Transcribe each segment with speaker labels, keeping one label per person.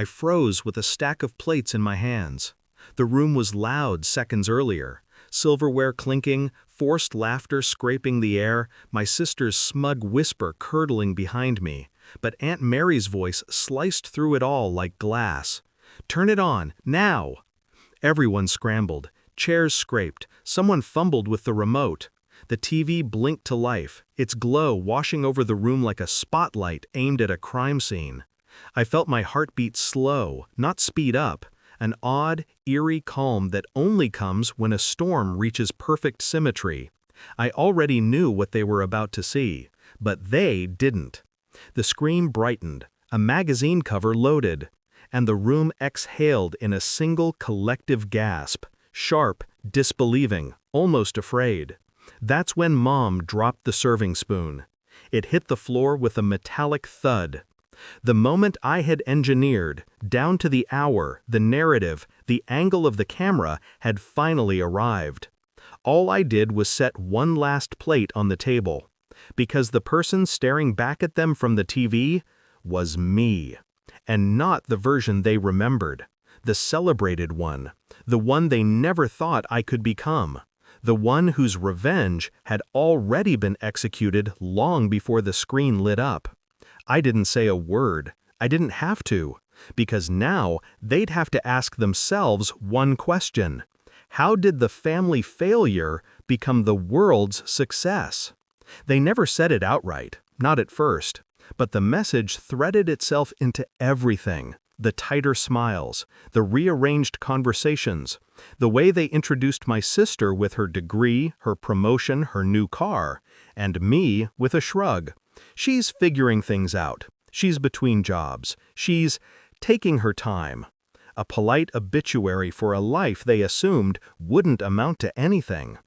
Speaker 1: I froze with a stack of plates in my hands. The room was loud seconds earlier. Silverware clinking, forced laughter scraping the air, my sister's smug whisper curdling behind me. But Aunt Mary's voice sliced through it all like glass. "Turn it on, now!" Everyone scrambled. Chairs scraped. Someone fumbled with the remote. The TV blinked to life, its glow washing over the room like a spotlight aimed at a crime scene. I felt my heartbeat slow, not speed up, an odd, eerie calm that only comes when a storm reaches perfect symmetry. I already knew what they were about to see, but they didn't. The screen brightened, a magazine cover loaded, and the room exhaled in a single collective gasp, sharp, disbelieving, almost afraid. That's when Mom dropped the serving spoon. It hit the floor with a metallic thud. The moment I had engineered, down to the hour, the narrative, the angle of the camera, had finally arrived. All I did was set one last plate on the table, because the person staring back at them from the TV was me, and not the version they remembered, the celebrated one, the one they never thought I could become, the one whose revenge had already been executed long before the screen lit up. I didn't say a word. I didn't have to, because now they'd have to ask themselves one question. How did the family failure become the world's success? They never said it outright, not at first, but the message threaded itself into everything. The tighter smiles, the rearranged conversations, the way they introduced my sister with her degree, her promotion, her new car, and me with a shrug. She's figuring things out. She's between jobs. She's taking her time. A polite obituary for a life they assumed wouldn't amount to anything.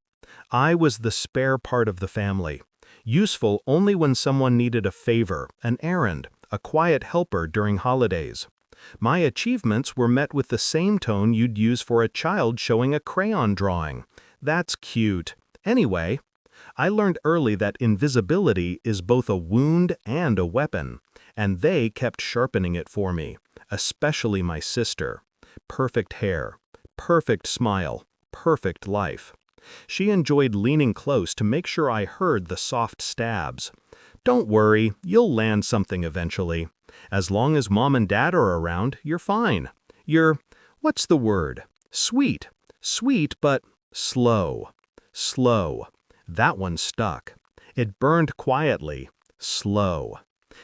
Speaker 1: I was the spare part of the family, useful only when someone needed a favor, an errand, a quiet helper during holidays. My achievements were met with the same tone you'd use for a child showing a crayon drawing. "That's cute." Anyway, I learned early that invisibility is both a wound and a weapon, and they kept sharpening it for me, especially my sister. Perfect hair, perfect smile, perfect life. She enjoyed leaning close to make sure I heard the soft stabs. "Don't worry, you'll land something eventually. As long as Mom and Dad are around, you're fine. What's the word? Sweet. Sweet, but slow. Slow." That one stuck. It burned quietly. Slow.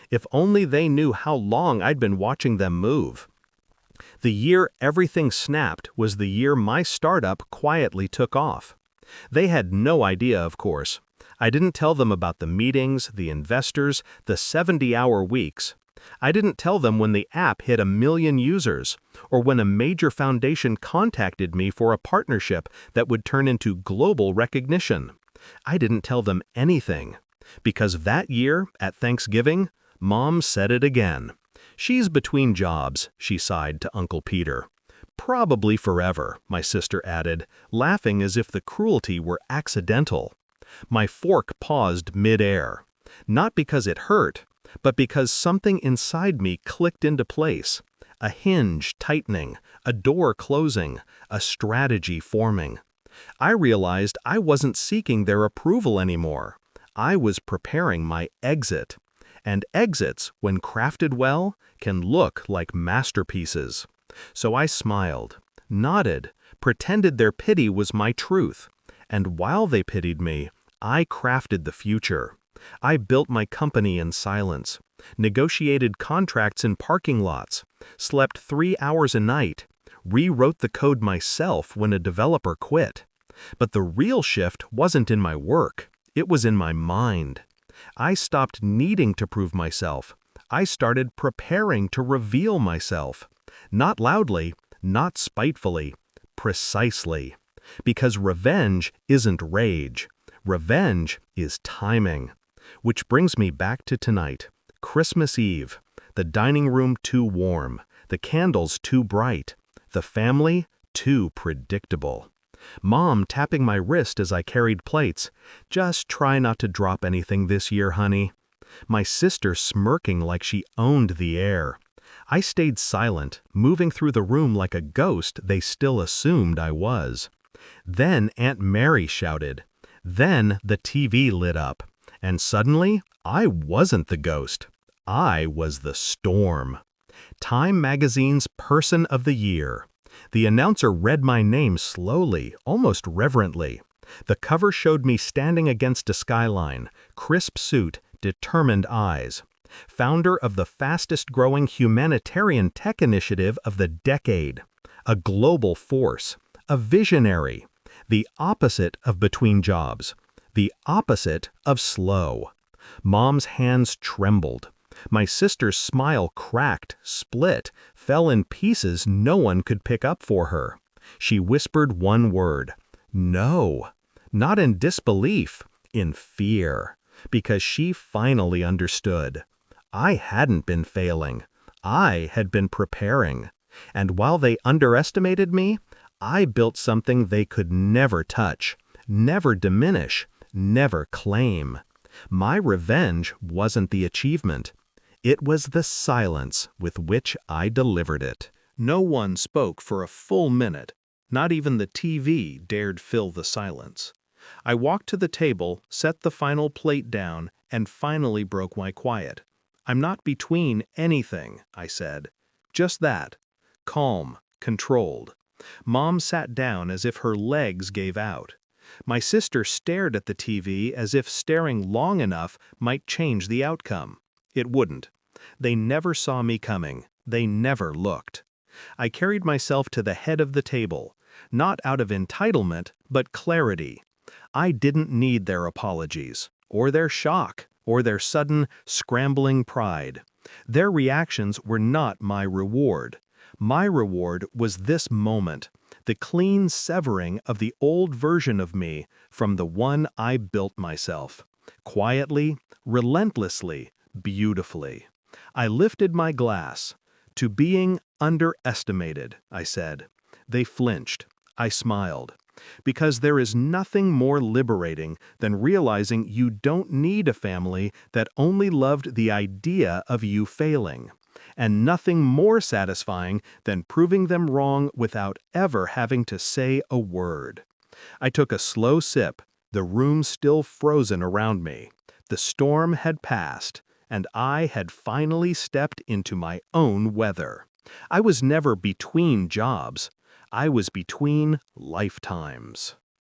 Speaker 1: If only they knew how long I'd been watching them move. The year everything snapped was the year my startup quietly took off. They had no idea, of course. I didn't tell them about the meetings, the investors, the 70-hour weeks. I didn't tell them when the app hit 1 million users, or when a major foundation contacted me for a partnership that would turn into global recognition. I didn't tell them anything, because that year, at Thanksgiving, Mom said it again. "She's between jobs," she sighed to Uncle Peter. "Probably forever," my sister added, laughing as if the cruelty were accidental. My fork paused mid-air, not because it hurt, but because something inside me clicked into place. A hinge tightening, a door closing, a strategy forming. I realized I wasn't seeking their approval anymore. I was preparing my exit. And exits, when crafted well, can look like masterpieces. So I smiled, nodded, pretended their pity was my truth. And while they pitied me, I crafted the future. I built my company in silence, negotiated contracts in parking lots, slept 3 hours a night, rewrote the code myself when a developer quit. But the real shift wasn't in my work, it was in my mind. I stopped needing to prove myself. I started preparing to reveal myself. Not loudly, not spitefully, precisely. Because revenge isn't rage. Revenge is timing. Which brings me back to tonight, Christmas Eve. The dining room too warm, the candles too bright, the family too predictable. Mom tapping my wrist as I carried plates. "Just try not to drop anything this year, honey." My sister smirking like she owned the air. I stayed silent, moving through the room like a ghost they still assumed I was. Then Aunt Mary shouted. Then the TV lit up. And suddenly, I wasn't the ghost. I was the storm. Time Magazine's Person of the Year. The announcer read my name slowly, almost reverently. The cover showed me standing against a skyline, crisp suit, determined eyes. Founder of the fastest-growing humanitarian tech initiative of the decade. A global force. A visionary. The opposite of between jobs. The opposite of slow. Mom's hands trembled. My sister's smile cracked, split, fell in pieces no one could pick up for her. She whispered one word. No. Not in disbelief, in fear. Because she finally understood. I hadn't been failing. I had been preparing. And while they underestimated me, I built something they could never touch, never diminish, never claim. My revenge wasn't the achievement. It was the silence with which I delivered it. No one spoke for a full minute. Not even the TV dared fill the silence. I walked to the table, set the final plate down, and finally broke my quiet. I'm not between anything, I said. Just that. Calm, controlled. Mom sat down as if her legs gave out. My sister stared at the TV as if staring long enough might change the outcome. It wouldn't. They never saw me coming. They never looked. I carried myself to the head of the table, not out of entitlement, but clarity. I didn't need their apologies, or their shock, or their sudden, scrambling pride. Their reactions were not my reward. My reward was this moment, the clean severing of the old version of me from the one I built myself. Quietly, relentlessly, beautifully. I lifted my glass. To being underestimated, I said. They flinched. I smiled. Because there is nothing more liberating than realizing you don't need a family that only loved the idea of you failing. And nothing more satisfying than proving them wrong without ever having to say a word. I took a slow sip, the room still frozen around me. The storm had passed, and I had finally stepped into my own weather. I was never between jobs. I was between lifetimes.